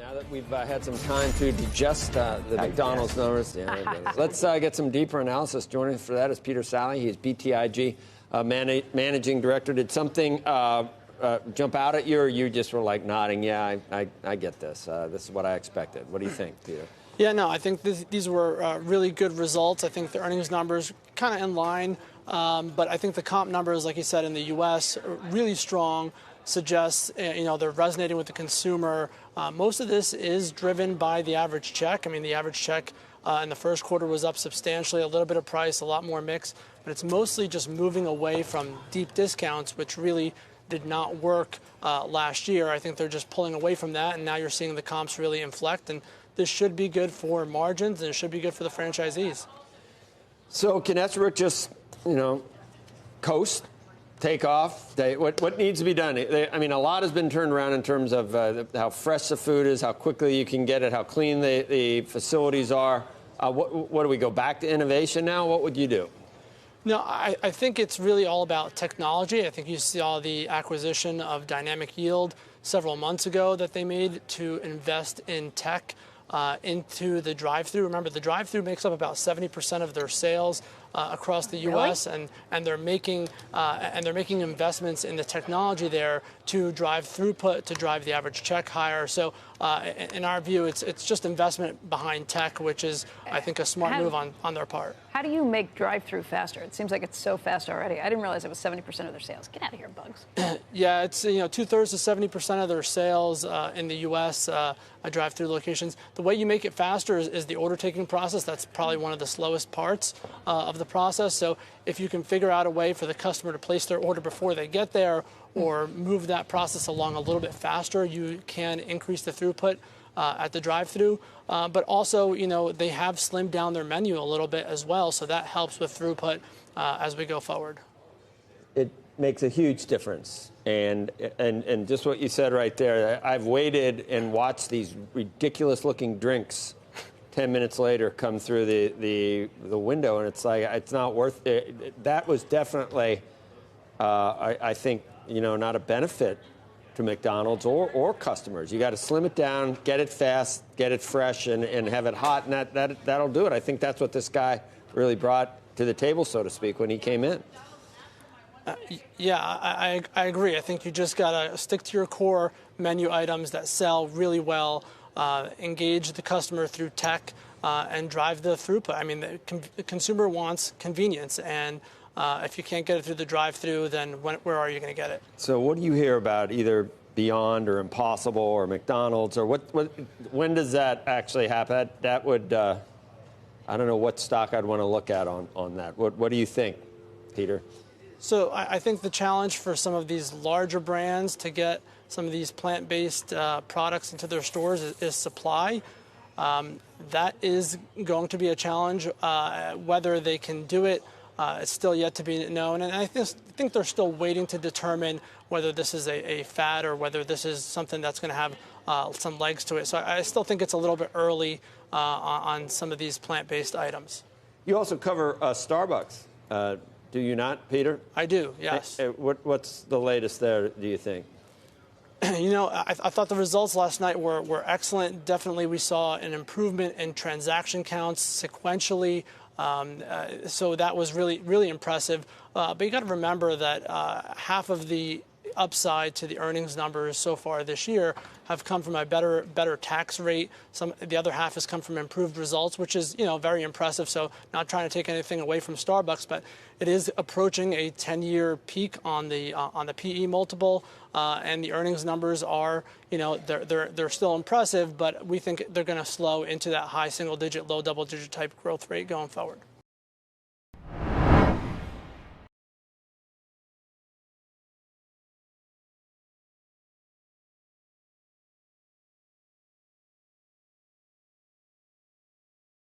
Now that we've had some time to digest the McDonald's numbers, let's get some deeper analysis. Joining us for that is Peter Saleh. He's BTIG Managing Director. Did something jump out at you, or you just were like nodding, yeah, I get this. This is what I expected. What do you think, Peter? Yeah, no, I think these were really good results. I think the earnings numbers kind of in line, but I think the comp numbers, like you said, in the U.S., are really strong. Suggests, they're resonating with the consumer. Most of this is driven by the average check. I mean, the average check in the first quarter was up substantially, a little bit of price, a lot more mix, but it's mostly just moving away from deep discounts, which really did not work last year. I think they're just pulling away from that, and now you're seeing the comps really inflect, and this should be good for margins, and it should be good for the franchisees. So can Esrick just, coast? Take off? What needs to be done? I mean, a lot has been turned around in terms of how fresh the food is, how quickly you can get it, how clean the facilities are. What do we go back to innovation now? What would you do? No, I think it's really all about technology. I think you saw the acquisition of Dynamic Yield several months ago that they made to invest in tech into the drive-thru. Remember, the drive-thru makes up about 70% of their sales across the U.S. Really? and they're making investments in the technology there to drive throughput, to drive the average check higher. So in our view, it's just investment behind tech, which is, I think, a smart move on their part. How do you make drive-thru faster? It seems like it's so fast already. I didn't realize it was 70% of their sales. Get out of here, Bugs. Yeah, it's 2/3 to 70% of their sales in the U.S. Drive-thru locations. The way you make it faster is the order taking process. That's probably one of the slowest parts of the process. So if you can figure out a way for the customer to place their order before they get there, or move that process along a little bit faster, you can increase the throughput at the drive-thru. But also, they have slimmed down their menu a little bit as well, so that helps with throughput as we go forward. It makes a huge difference. And just what you said right there, I've waited and watched these ridiculous-looking drinks 10 minutes later come through the window, and it's like, it's not worth it. That was definitely, I think, not a benefit to McDonald's or customers. You got to slim it down, get it fast, get it fresh, and have it hot, and that'll do it. I think that's what this guy really brought to the table, so to speak, when he came in. Yeah, I agree. I think you just got to stick to your core menu items that sell really well, engage the customer through tech, and drive the throughput. I mean, the consumer wants convenience, and if you can't get it through the drive-thru, then where are you going to get it? So what do you hear about either Beyond or Impossible or McDonald's, or when does that actually happen? That would, I don't know what stock I'd want to look at on that. What do you think, Peter? So I think the challenge for some of these larger brands to get some of these plant-based products into their stores is supply. That is going to be a challenge. Whether they can do it, it's still yet to be known. And I think they're still waiting to determine whether this is a fad or whether this is something that's going to have some legs to it. So I still think it's a little bit early on some of these plant-based items. You also cover Starbucks. Do you not, Peter? I do, yes. What's the latest there, do you think? I thought the results last night were excellent. Definitely we saw an improvement in transaction counts sequentially. So that was really, really impressive. But you got to remember that half of the upside to the earnings numbers so far this year have come from a better tax rate. The other half has come from improved results, which is very impressive. So not trying to take anything away from Starbucks, but it is approaching a 10-year peak on the PE multiple, and the earnings numbers are they're still impressive, but we think they're going to slow into that high single-digit, low double-digit type growth rate going forward.